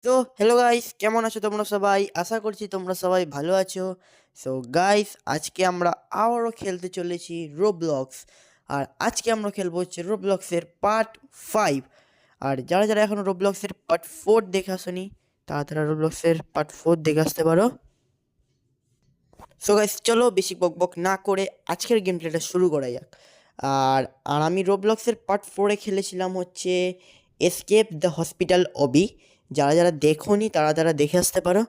তো hello guys, কেমন আছো তোমরা সবাই? আশা করছি তোমরা সবাই ভালো আছো। সো গাইস, আজকে আমরা আবারও খেলতে চলেছি রোবলক্স। আর আজকে আমরা খেলবো হচ্ছে রোবলক্সের পার্ট 5। আর যারা যারা এখনো রোবলক্সের পার্ট 4 দেখে আসোনি, তারা রোবলক্সের পার্ট 4 দেখে আসতে পারো। সো গাইস, চলো বেশি বকবক না করে আজকের গেম প্লেটা শুরু করা যাক। আর আর আমি রোবলক্সের পার্ট 4-এ খেলেছিলাম হচ্ছে এসকেপ দ্য হসপিটাল অবি। যারা যারা দেখোনি তারা দেখে আসতে পারো।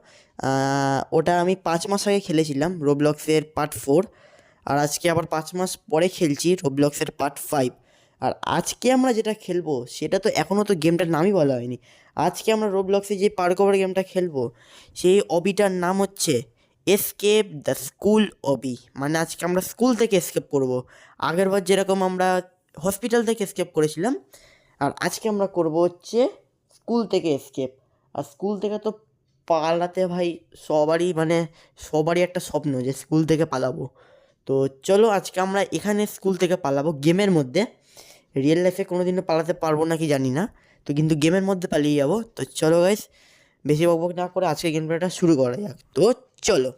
ওটা আমি 5 মাস আগে খেলেছিলাম রোবলক্সের পার্ট 4। আর আজকে আবার 5 মাস পরে খেলছি রোবলক্সের পার্ট 5। আর আজকে আমরা যেটা খেলবো সেটা তো এখনও তো গেমটার নামই বলা হয়নি। আজকে আমরা রোবলক্সে যে পার্কোর গেমটা খেলবো সেই অবিটার নাম হচ্ছে এসকেপ দ্য স্কুল অবি। মানে আজকে আমরা স্কুল থেকে এসকেপ করব। আগেরবার যেরকম আমরা হসপিটাল থেকে এসকেপ করেছিলাম, আর আজকে আমরা করব হচ্ছে স্কুল থেকে এসকেপ। আর স্কুল থেকে তো পালাতে ভাই সবারই একটা স্বপ্ন যে স্কুল থেকে পালাবো। তো চলো আজকে আমরা এখানে স্কুল থেকে পালাবো গেমের মধ্যে। রিয়েল লাইফে কোনো দিনও পালাতে পারবো নাকি জানি না, তো কিন্তু গেমের মধ্যে পালিয়ে যাবো। তো চলো গাইস, বেশি বকবক না করে আজকে গেম প্লেটা শুরু করা যাক। তো চলো।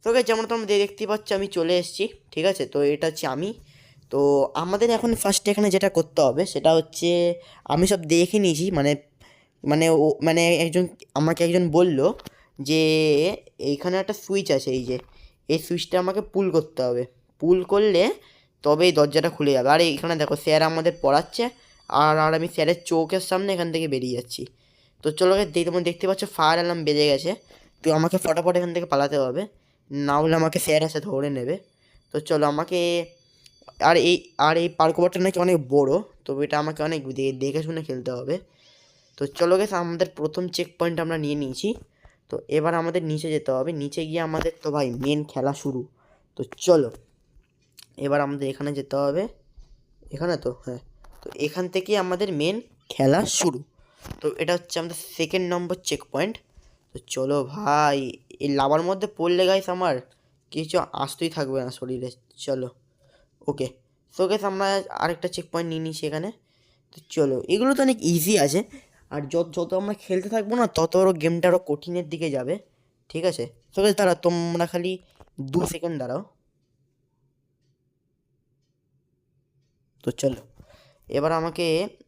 তো গাইস, যেমন তোমরা দেখতে পাচ্ছ আমি চলে এসেছি, ঠিক আছে? তো এটা হচ্ছে আমি। তো আমাদের এখন ফার্স্টে এখানে যেটা করতে হবে সেটা হচ্ছে, আমি সব দেখে নিয়েছি। আমাকে একজন বলল যে এইখানে একটা সুইচ আছে, এই সুইচটা আমাকে পুল করতে হবে। পুল করলে তবে এই দরজাটা খুলে যাবে। আর এইখানে দেখো স্যার আমাদের পড়াচ্ছে, আর আমি স্যারের চোখের সামনে এখান থেকে বেরিয়ে যাচ্ছি। তো চলো তোমরা দেখতে পাচ্ছ ফায়ার অ্যালার্ম বেজে গেছে। তো আমাকে ফটাফট এখান থেকে পালাতে হবে, না হলে আমাকে স্যার এসে ধরে নেবে। তো চলো আমাকে, আর এই পার্ক ওভারটা নাকি অনেক বড়, তো এটা আমাকে অনেক দেখে শুনে খেলতে হবে। তো চলো গেছে, আমাদের প্রথম চেক পয়েন্ট আমরা নিয়ে নিয়েছি। তো এবার আমাদের নিচে যেতে হবে, নিচে গিয়ে আমাদের তো ভাই মেন খেলা শুরু। তো চলো এবার আমাদের এখানে যেতে হবে, এখানে তো হ্যাঁ। তো এখান থেকে আমাদের মেন খেলা শুরু। তো এটা হচ্ছে আমাদের 2 নম্বর চেক পয়েন্ট। তো চলো ভাই, এই লাভার মধ্যে পড়লে গাইস আমার কিছু আসতেই থাকবে না শরীরে। চলো ওকে। সো গাইস, আমরা আরেকটা চেক পয়েন্ট নিয়ে নিয়েছি এখানে। তো চলো, এগুলো তো অনেক ইজি আছে। আর যত যত আমরা খেলতে থাকবো না, তত আরও গেমটা আরও কঠিনের দিকে যাবে, ঠিক আছে? সো গাইস দাঁড়াও, তোমরা খালি 2 সেকেন্ড দাঁড়াও। তো চলো এবার আমাকে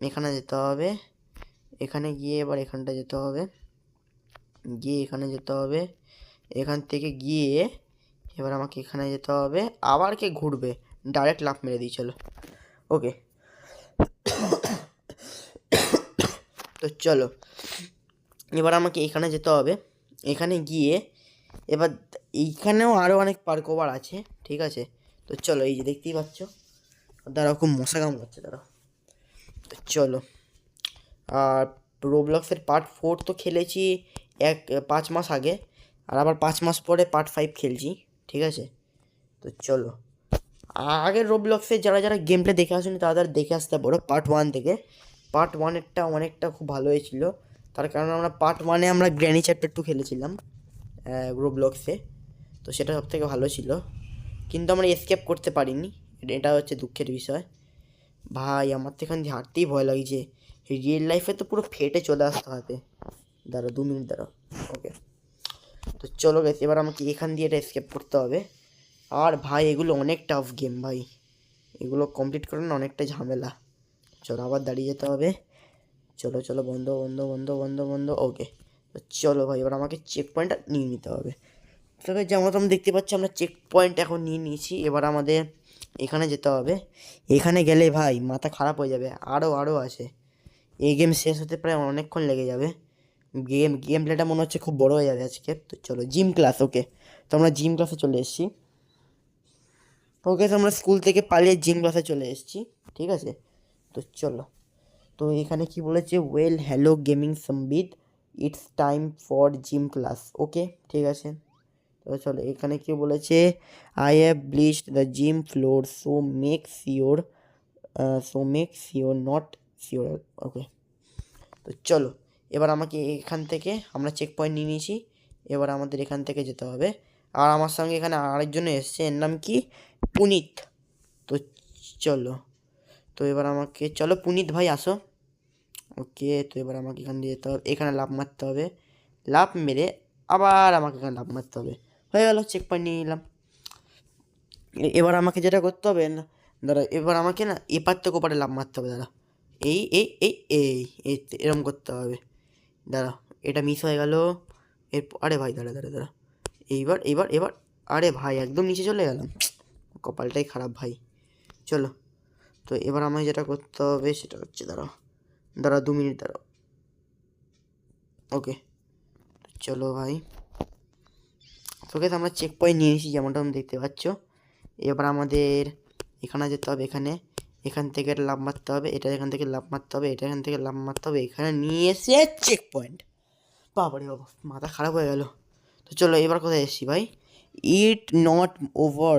এখানে যেতে হবে, এখানে গিয়ে এবার এখানটা যেতে হবে, গিয়ে এখানে যেতে হবে, এখান থেকে গিয়ে এবার আমাকে এখানে যেতে হবে, আবার কে ঘুরবে, ডাইরেক্ট লাফ মেরে দিই চলো। ওকে। তো চলো এবার আমাকে এখানে যেতে হবে, এখানে গিয়ে এবার এইখানেও আরও অনেক পার্ক ওভার আছে, ঠিক আছে? তো চলো, এই যে দেখতেই পাচ্ছ, দাঁড়াও খুব মশা কামড়াচ্ছে, দাঁড়াও। তো চলো, আর রোবলক্সের পার্ট 4 তো খেলেছি 5 মাস আগে, আর আবার 5 মাস পরে পার্ট 5 খেলছি, ঠিক আছে? তো চলো, আগের রোবলক্সে যারা যারা গেম প্লে দেখে আসেনি তারা দেখে আসতে পারো পার্ট 1 থেকে। পার্ট 1-এরটা অনেকটা খুব ভালো হয়েছিল, তার কারণ আমরা পার্ট 1-এ আমরা গ্র্যানি চ্যাপ্টার 2 খেলেছিলাম রোবলক্সে। তো সেটা সব থেকে ভালো ছিল, কিন্তু আমরা এসকেপ করতে পারিনি, এটা হচ্ছে দুঃখের বিষয়। ভাই আমার তো এখান দিয়ে হাঁটতেই ভয় লাগছে, রিয়েল লাইফে তো পুরো ফেটে চলে আসতে হবে। দাঁড়াও 2 মিনিট দাঁড়াও। ওকে। তো চলো গেছে, এবার আমাকে এখান দিয়ে এটা এসকেপ করতে হবে। আর ভাই এগুলো অনেক টাফ গেম ভাই, এগুলো কমপ্লিট করানো অনেকটা ঝামেলা। চলো আবার দাঁড়িয়ে যেতে হবে। চলো চলো, বন্ধ বন্ধ বন্ধ বন্ধ বন্ধ। ওকে। তো চলো ভাই, এবার আমাকে চেক পয়েন্টটা নিয়ে নিতে হবে। তবে যেমন তোমরা দেখতে পাচ্ছ আমরা চেক পয়েন্ট এখন নিয়ে নিয়েছি। এবার আমাদের এখানে যেতে হবে, এখানে গেলে ভাই মাথা খারাপ হয়ে যাবে, আরও আছে। এই গেম শেষ হতে প্রায় অনেকক্ষণ লেগে যাবে। গেম প্লেটা মনে হচ্ছে খুব বড় হয়ে যাবে আজকে। তো চলো জিম ক্লাস। ওকে, তো আমরা জিম ক্লাসে চলে এসেছি। ওকে, তো আমরা স্কুল থেকে পালিয়ে জিম ক্লাসে চলে এসেছি, ঠিক আছে? তো চলো, তো এখানে কি বলেছে, well hello gaming Sambit, it's time for gym class. Okay, ঠিক আছে। তো চলো, এখানে কি বলেছে, I have bleached the gym floor so make sure not sure. Okay. তো চলো এবার আমাকে এখান থেকে, আমরা চেক পয়েন্ট নিয়ে নিয়েছি, এবার আমাদের এখান থেকে যেতে হবে। আর আমার সঙ্গে এখানে আরেকজন এসছে, এর নাম কি, পুনিত। তো চলো, তো এবার আমাকে, চলো পুনিত ভাই আসো, ওকে, তো এবার আমাকে এখান দিয়ে যেতে হবে, এখানে লাফ মারতে হবে, লাফ মেরে আবার আমাকে এখানে লাফ মারতে হবে। হয়ে গেল, চেক পয়েন্ট নিয়ে নিলাম। এবার আমাকে যেটা করতে হবে না, দাঁড়া, এবার আমাকে না এপার থেকে ওপারে লাফ মারতে হবে। দাঁড়া, এই এই এই এই এই এরম করতে হবে। দাঁড়া, এটা মিস হয়ে গেল। আরে ভাই দাঁড়া দাঁড়া দাঁড়া, এইবার এইবার এবার, আরে ভাই একদম নিচে চলে গেলাম, কপালটাই খারাপ ভাই। চলো, তো এবার আমায় যেটা করতে হবে সেটা হচ্ছে, দাঁড়াও দাঁড়া 2 মিনিট দাঁড়াও। ওকে, চলো ভাই, তোকে তো আমরা চেক পয়েন্ট নিয়ে নিয়েছি যেমনটা তুমি দেখতে পাচ্ছ। এবার আমাদের এখানে যেতে হবে, এখান থেকে লাফ মারতে হবে, এটা এখান থেকে লাফ মারতে হবে, এটা এখান থেকে লাফ মারতে হবে, এখানে নিয়ে এসে চেক পয়েন্ট। বাবারে বাবা, মাথা খারাপ হয়ে গেল। তো চলো, এবার কোথায় এসেছি ভাই? It not over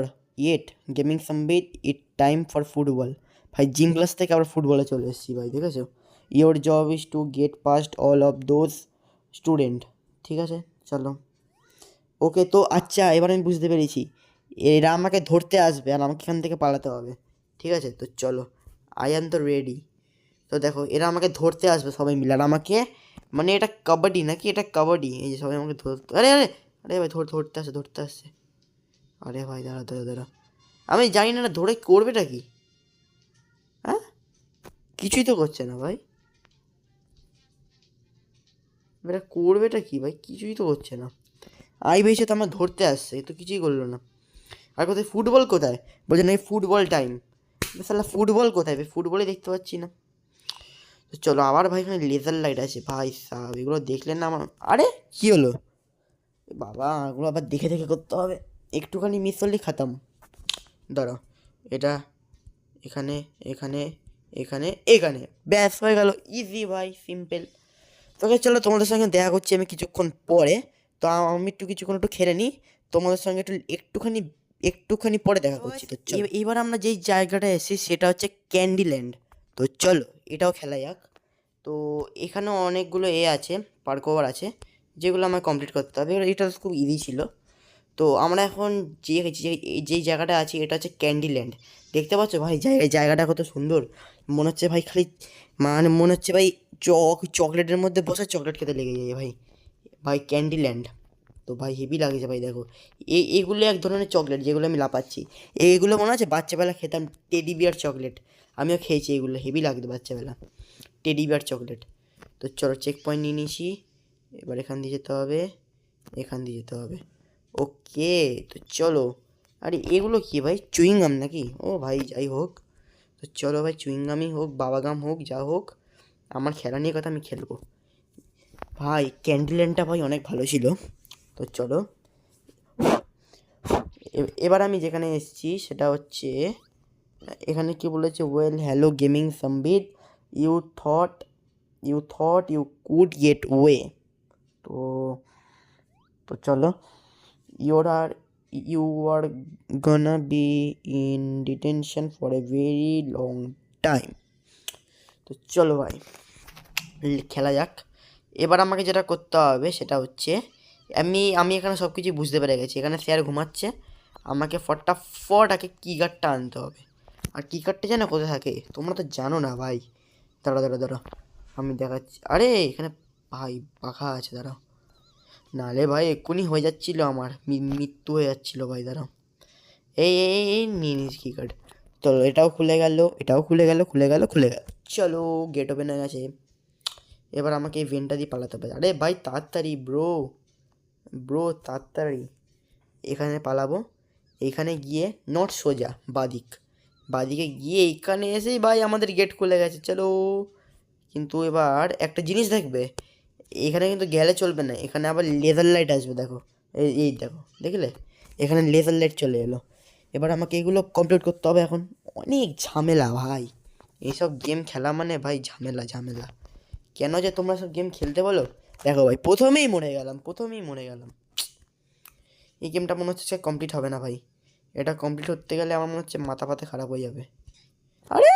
it gaming Sambit, it time for football. ভাই জিম ক্লাস থেকে আবার ফুটবলে চলে এসেছি ভাই, দেখেছো? Your job is to get past all of those student. ঠিক আছে, চলো। ওকে, তো আচ্ছা, এবার আমি বুঝতে পেরেছি, এরা আমাকে ধরতে আসবে আর আমাকে এখান থেকে পালাতে হবে। ঠিক আছে, তো চলো, আই অ্যাম তো রেডি। তো দেখো, এরা আমাকে ধরতে আসবে সবাই মিলে, আর আমাকে, মানে এটা কাবাডি নাকি? এটা কাবাডি। এই যে সবাই আমাকে ধরতে, আরে আরে আরে ভাই, ধরতে আসছে। আরে ভাই দাঁড়া দাঁড়া দাঁড়া, আমি জানি না ধরে করবেটা কি। হ্যাঁ, কিছুই তো করছে না ভাই, এটা করবেটা কি ভাই? কিছুই তো করছে না। আই ভেবেছে তো আমার ধরতে আসছে, তো কিছুই করলো না। আর কোথায় ফুটবল কোথায়? বলছে নাকি ফুটবল টাইম। সালা ফুটবল কোথায় ভাই? ফুটবলই দেখতে পাচ্ছি না। তো চলো আবার ভাই, এখানে লেজার লাইট আছে ভাই সাহেব, এগুলো দেখলেন না আমার, আরে কী হলো বাবা, এগুলো আবার দেখে দেখে করতে হবে, একটুখানি মিস করলেই খাতাম। দাঁড়াও, এটা এখানে এখানে এখানে এখানে, ব্যাস হয়ে গেল, ইজি ভাই, সিম্পল। তোকে চলো, তোমাদের সঙ্গে দেখা করছি আমি কিছুক্ষণ পরে। তো আমি কিছুক্ষণ একটু খেলে নিই, তোমাদের সঙ্গে একটুখানি একটুখানি পরে দেখা করছি। তো এবার আমরা যেই জায়গাটা এসেছি সেটা হচ্ছে ক্যান্ডিল্যান্ড। তো চলো, এটাও খেলা যাক। তো এখানেও অনেকগুলো আছে, পার্ক ওভার আছে, যেগুলো আমার কমপ্লিট করতে হবে। এটা খুব ইজি ছিল। তো আমরা এখন যেই জায়গাটা আছি এটা হচ্ছে ক্যান্ডিল্যান্ড। দেখতে পাচ্ছ ভাই, জায়গাটা কত সুন্দর। মনে হচ্ছে ভাই খালি, মানে মনে হচ্ছে ভাই চকলেটের মধ্যে বসে চকলেট খেতে লেগে যায় ভাই। ভাই ক্যান্ডিল্যান্ড তো ভাই হেভি লাগছে ভাই। দেখো, এগুলো এক ধরনের চকলেট যেগুলো আমি লাপাচ্ছি। এইগুলো মনে আছে বাচ্চাবেলা খেতাম, টেডি বিয়ার চকলেট। আমিও খেয়েছি এগুলো, হেভি লাগতো বাচ্চাবেলা, টেডি বিয়ার চকলেট। তো চলো, চেক পয়েন্ট নিয়ে নিয়েছি, এবার এখান দিয়ে যেতে হবে, এখান দিয়ে যেতে হবে। ওকে, তো চলো। আরে এগুলো কি ভাই, চুইংগাম নাকি? ও ভাই যাই হোক, তো চলো ভাই, চুইংগামই হোক, বাবাগাম হোক, যা হোক, আমার খেলা নিয়ে কথা, আমি খেলবো ভাই। ক্যান্ডিল্যান্ডটা ভাই অনেক ভালো ছিল। তো চলো, এবার আমি যেখানে এসেছি সেটা হচ্ছে, এখানে কি বলেছে, well hello gaming Sambit, you thought you could get way. তো তো চলো, your are you are gonna be in detention for a very long time. তো চলো ভাই, খেলা যাক। এবার আমাকে যেটা করতে হবে সেটা হচ্ছে, আমি এখানে সব কিছু বুঝতে পেরে গেছি। এখানে স্যার ঘুমাচ্ছে, আমাকে ফটাফট আগে কি কার্ডটা আনতে হবে। আর কি কার্ডটা জানো কোথায় থাকে? তোমরা তো জানো না ভাই। দাঁড়া দাঁড়া দাঁড়া, আমি দেখাচ্ছি। আরে এখানে ভাই পাখা আছে, দাঁড়াও, নালে ভাই এক্ষুনি হয়ে যাচ্ছিলো আমার, মৃত্যু হয়ে যাচ্ছিলো ভাই। দাঁড়াও, এই নিয়ে নিস কি কার্ড। চলো, এটাও খুলে গেল, এটাও খুলে গেল। চলো, গেট ওপেন হয়ে গেছে। এবার আমাকে এই ভেনটা দিয়ে পালাতে হবে। আরে ভাই তাড়াতাড়ি ব্রো, তাড়াতাড়ি এখানে পালাবো। এখানে গিয়ে নট সোজা, বাদিকে গিয়ে এইখানে এসেই ভাই আমাদের গেট খুলে গেছে। চলো, কিন্তু এবার একটা জিনিস দেখবে, এখানে কিন্তু গেলে চলবে না, এখানে আবার লেজার লাইট আসবে। দেখো, এই দেখো, দেখলে এখানে লেজার লাইট চলে এলো। এবার আমাকে এগুলো কমপ্লিট করতে হবে এখন। অনেক ঝামেলা ভাই, এইসব গেম খেলা মানে ভাই ঝামেলা ঝামেলা। কেন যে তোমরা সব গেম খেলতে বলো? দেখো ভাই, প্রথমেই মরে গেলাম। এই গেমটা মনে হচ্ছে কমপ্লিট হবে না ভাই। এটা কমপ্লিট করতে গেলে আমার মনে হচ্ছে মাথা ফাথা খারাপ হয়ে যাবে। আরে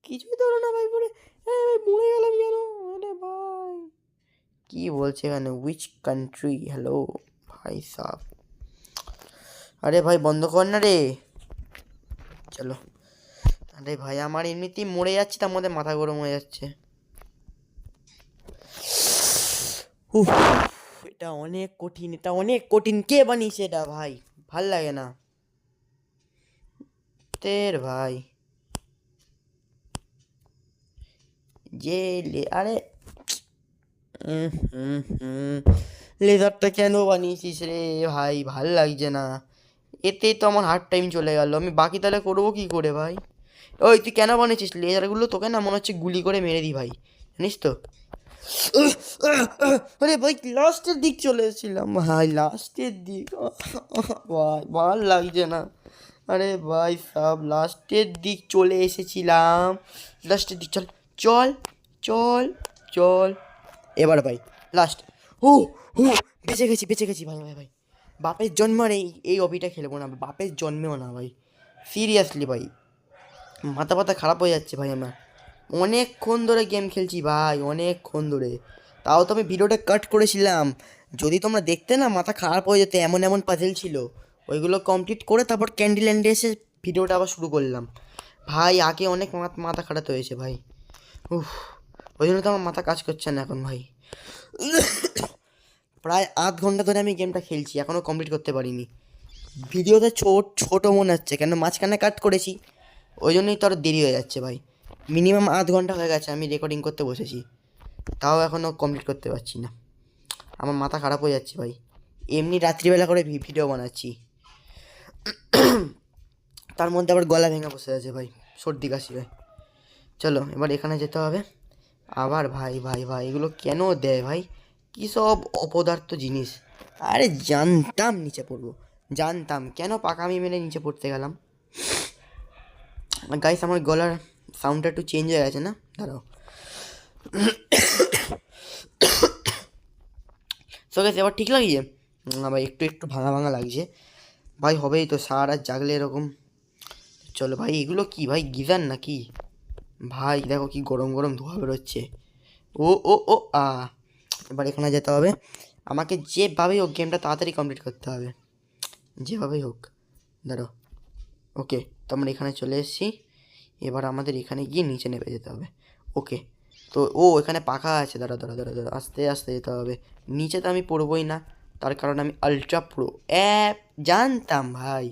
কিছুই তো হলো না ভাই, পরে ভাই মরে গেলাম কেন? আরে ভাই কি বলছে এখানে, উইচ কান্ট্রি, হ্যালো ভাই সাহ। আরে ভাই বন্ধ কর না রে। চলো, আরে ভাই আমার এমনিতেই মরে যাচ্ছে, তার মধ্যে মাথা গরম হয়ে যাচ্ছে। উফ, এটা অনেক কঠিন, এটা অনেক কঠিন। কে বানিয়েছে এটা ভাই? ভাল লাগে না তের ভাই। আরে লেজারটা কেন বানিয়েছিস রে ভাই? ভাল লাগছে না, এতেই তো আমার হার্ড টাইম চলে গেল। আমি বাকি তাহলে করবো কি করে ভাই? ওই তুই কেন বানিয়েছিস লেজারগুলো? তোকে না মনে হচ্ছে গুলি করে মেরে দিই ভাই, জানিস তো। আরে ভাই লাস্টের দিক চলে এসেছিলাম ভাই, লাস্টের দিক। ভাই ভাল লাগছে না। আরে ভাই সব লাস্টের দিক চলে এসেছিলাম, লাস্টের দিক। চল চল চল চল এবার ভাই লাস্ট। হু হু, বেঁচে গেছি বেঁচে গেছি ভাই ভাই ভাই। বাপের জন্ম আর এই অবিটা খেলবো না, বাপের জন্মেও না ভাই, সিরিয়াসলি ভাই। মাথা পাতা খারাপ হয়ে যাচ্ছে ভাই আমার। অনেকক্ষণ ধরে গেম খেলছি ভাই, অনেকক্ষণ ধরে। তাও তো আমি ভিডিওটা কাট করেছিলাম, যদি তোমরা দেখতে না মাথা খারাপ হয়ে যেত। এমন এমন পাজেল ছিল, ওইগুলো কমপ্লিট করে তারপর ক্যান্ডিল্যান্ডে এসে ভিডিওটা আবার শুরু করলাম ভাই। আগে অনেক মাথা খারাপ হয়েছে ভাই। উফ, ওই জন্য তো আমার মাথা কাজ করছে না এখন ভাই। প্রায় আধ ঘন্টা ধরে আমি গেমটা খেলছি, এখনও কমপ্লিট করতে পারিনি। ভিডিওতে ছোটো মনে হচ্ছে, কেন মাঝখানে কাট করেছি, ওই জন্যই তো আরও দেরি হয়ে যাচ্ছে ভাই। মিনিমাম আধ ঘন্টা হয়ে গেছে আমি রেকর্ডিং করতে বসেছি, তাও এখনও কমপ্লিট করতে পারছি না। আমার মাথা খারাপ হয়ে যাচ্ছে ভাই। এমনি রাত্রিবেলা করে ভিডিও বানাচ্ছি, তার মধ্যে আবার গলা ভেঙে বসে আছে ভাই, সর্দি কাশি ভাই। চলো এবার এখানে যেতে হবে আবার। ভাই ভাই ভাই এগুলো কেন দেয় ভাই? কী সব অপদার্থ জিনিস। আরে জানতাম নিচে পড়বো, জানতাম। কেন পাকামি মেরে নিচে পড়তে গেলাম? গাইস আমার গলার সাউন্ডটা একটু চেঞ্জ হয়ে গেছে না, দাঁড়াও। সো গাইস এবার ঠিক লাগছে না ভাই? একটু একটু ভাঙা ভাঙা লাগছে ভাই, হবেই তো, সারা রাত জাগলে এরকম। চলো ভাই, এগুলো কি ভাই, গিজার নাকি ভাই? দেখো কি গরম গরম ধোঁয়া বেরোচ্ছে। ও ও ও আ, এবার এখানে যেতে হবে আমাকে। যেভাবেই হোক গেমটা তাড়াতাড়ি কমপ্লিট করতে হবে, যেভাবেই হোক। দাঁড়ো, ওকে, তো আমরা এখানে চলে এসেছি। এবার আমাদের এখানে গিয়ে নিচে নেমে যেতে হবে। ওকে, তো ও এখানে পাখা আছে। দাঁড়া দাঁড়া দাঁড়া দাঁড়া, আস্তে আস্তে যেতে হবে। নিচে তো আমি পড়বই না, তার কারণ আমি আলট্রা প্রো অ্যাপ। জানতাম ভাই।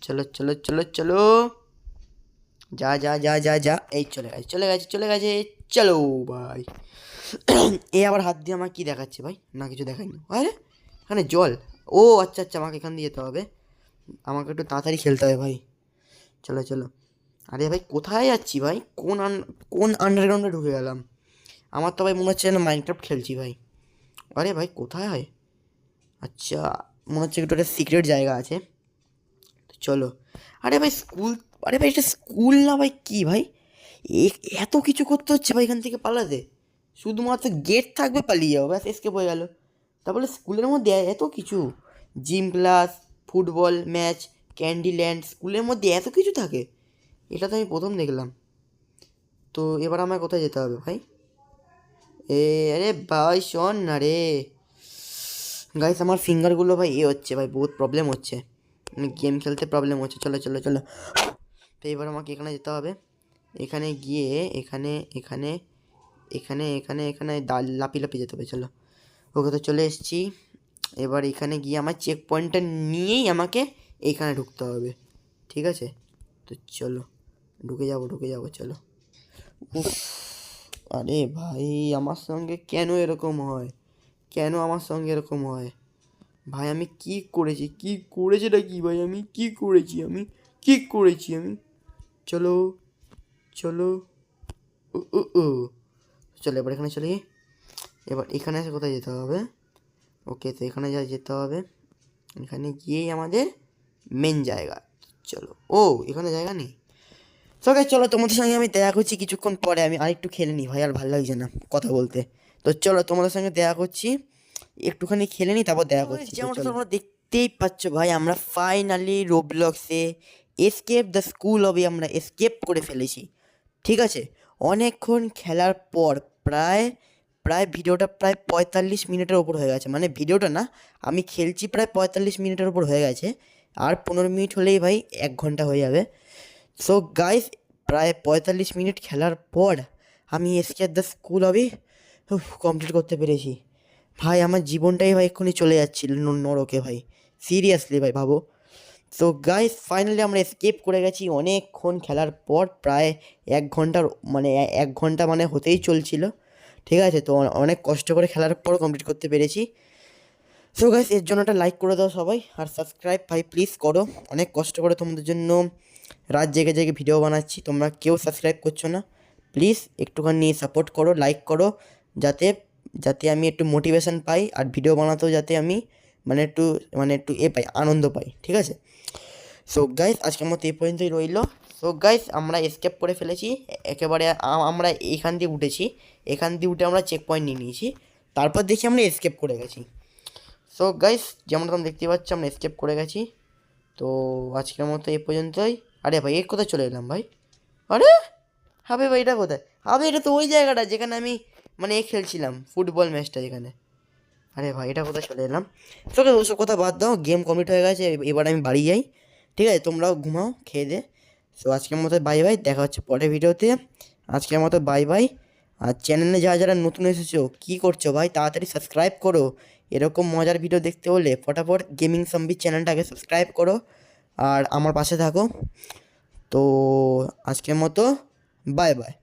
চলো চলো চলো চলো, যা যা যা যা যা, এই চলে গেছে চলে গেছে চলে গেছে। চলো ভাই। এ আবার হাত দিয়ে আমার কী দেখাচ্ছে ভাই? না কিছু দেখায়নি। আরে এখানে জল। ও আচ্ছা আচ্ছা, আমাকে এখান দিয়ে যেতে হবে। আমাকে একটু তাড়াতাড়ি খেলতে হবে ভাই। চলো চলো। আরে ভাই কোথায় যাচ্ছি ভাই? কোন আন্ডারগ্রাউন্ডে ঢুকে গেলাম? আমার তো ভাই মনে হচ্ছে যেন মাইনক্রাফট খেলছি ভাই। আরে ভাই কোথায়? আচ্ছা, মনে হচ্ছে একটু একটা সিক্রেট জায়গা আছে। তো চলো। আরে ভাই স্কুল, আরে ভাই এটা স্কুল না ভাই, কী ভাই এত কিছু করতে হচ্ছে ভাই এখান থেকে পালাতে? শুধুমাত্র গেট থাকবে, পালিয়ে যাবো, ব্যাস এসকেপ হয়ে গেল। তারপরে স্কুলের মধ্যে এত কিছু, জিম ক্লাস, ফুটবল ম্যাচ, ক্যান্ডিল্যান্ড, স্কুলের মধ্যে এত কিছু থাকে, এটা তো আমি প্রথম দেখলাম। তো এবার আমায় কোথায় যেতে হবে ভাই? আরে ভাই শোন না রে গাইস, আমার ফিঙ্গারগুলো ভাই হচ্ছে ভাই, বহুত প্রবলেম হচ্ছে, গেম খেলতে প্রবলেম হচ্ছে। চলো চলো চলো। তো এবার আমাকে এখানে যেতে হবে। এখানে গিয়ে এখানে এখানে এখানে এখানে এখানে লাপি লাপি যেতে হবে। চলো, ওকে তো চলে এসেছি। এবার এখানে গিয়ে আমার চেক পয়েন্টটা নিয়েই আমাকে এইখানে ঢুকতে হবে, ঠিক আছে? তো চলো ঢুকে যাবো চলো। উফ, আরে ভাই আমার সঙ্গে কেন এরকম হয়? কেন আমার সঙ্গে এরকম হয় ভাই? আমি কি করেছি কি ভাই? আমি কি করেছি আমি? চলো চলো, ও ও ও, চলো এবার এখানে চলি। এবার এখানে এসে কোথায় যেতে হবে? ওকে, তো এখানে যেতে হবে। এখানে গিয়েই আমাদের মেন জায়গা। চলো, ও এখানে জায়গা নেই। সবাই চলো, তোমাদের সঙ্গে আমি দেখা করছি কিছুক্ষণ পরে। আমি আরেকটু খেলে নিই ভাই, আর ভালো লাগছে না কথা বলতে। তো চলো তোমাদের সঙ্গে দেখা করছি, একটুখানি খেলে নিই তারপর দেখা করছি। যেমনটা তোমরা দেখতেই পাচ্ছ ভাই, আমরা ফাইনালি রোবলক্সে এসকেপ দ্য স্কুল অবধি আমরা এসকেপ করে ফেলেছি, ঠিক আছে? অনেকক্ষণ খেলার পর প্রায় প্রায় ভিডিওটা প্রায় 45 মিনিটের ওপর হয়ে গেছে। মানে ভিডিওটা না, আমি খেলছি প্রায় 45 মিনিটের ওপর হয়ে গেছে। আর 15 মিনিট হলেই ভাই 1 ঘন্টা হয়ে যাবে। সো গাইস, প্রায় 45 মিনিট খেলার পর আমি এসকেপ দ্য স্কুল অবধি কমপ্লিট করতে পেরেছি। ভাই আমার জীবনটাই ভাই এক্ষুনি চলে যাচ্ছিল নরকে ভাই, সিরিয়াসলি ভাই ভাবো। তো গাইস ফাইনালি আমরা এসকেপ করে গেছি অনেকক্ষণ খেলার পর, প্রায় 1 ঘন্টার মানে 1 ঘন্টা মানে হতেই চলছিল, ঠিক আছে। তো অনেক কষ্ট করে খেলার পর কমপ্লিট করতে পেরেছি। সো গাইস এর জন্য একটা লাইক করে দাও সবাই, আর সাবস্ক্রাইব ভাই প্লিজ করো। অনেক কষ্ট করে তোমাদের জন্য রাত জেগে জেগে ভিডিও বানাচ্ছি, তোমরা কেউ সাবস্ক্রাইব করছো না। প্লিজ একটুখানি সাপোর্ট করো, লাইক করো, যাতে যাতে আমি একটু মোটিভেশন পাই, আর ভিডিও বানাতেও যাতে আমি মানে একটু পাই, আনন্দ পাই, ঠিক আছে। সো গাইস আজকের মতো এই পর্যন্তই রইলো। সো গাইস আমরা এসকেপ করে ফেলেছি একেবারে, আমরা এইখান দিয়ে উঠেছি, এখান দিয়ে উঠে আমরা চেক পয়েন্ট নিয়ে নিয়েছি, তারপর দেখি আমরা এসকেপ করে গেছি। সো গাইস যেমন তোমরা দেখতে পাচ্ছ আমরা এসকেপ করে গেছি। তো আজকের মতো এই পর্যন্তই। আরে ভাই এর কোথায় চলে এলাম ভাই? আরে হবে ভাই, এটা কোথায় হবে? এটা তো ওই জায়গাটা যেখানে আমি মানে খেলছিলাম ফুটবল ম্যাচটা যেখানে। আরে ভাই এটা কোথায় চলে এলাম? তোকে ওসব কথা বাদ দাও, গেম কমপ্লিট হয়ে গেছে, এবার আমি বাড়ি যাই, ঠিক আছে। তোমরাও ঘুমাও খেয়ে দে। সো আজকের মতো বাই বাই, দেখা হচ্ছে পরের ভিডিওতে। আজকের মতো বাই বাই। আর চ্যানেলে যারা যারা নতুন এসেছো কী করছো ভাই, তাড়াতাড়ি সাবস্ক্রাইব করো। এরকম মজার ভিডিও দেখতে হলে ফটাফট গেমিং জম্বি চ্যানেলটাকে সাবস্ক্রাইব করো আর আমার পাশে থাকো। তো আজকের মতো বাই বাই।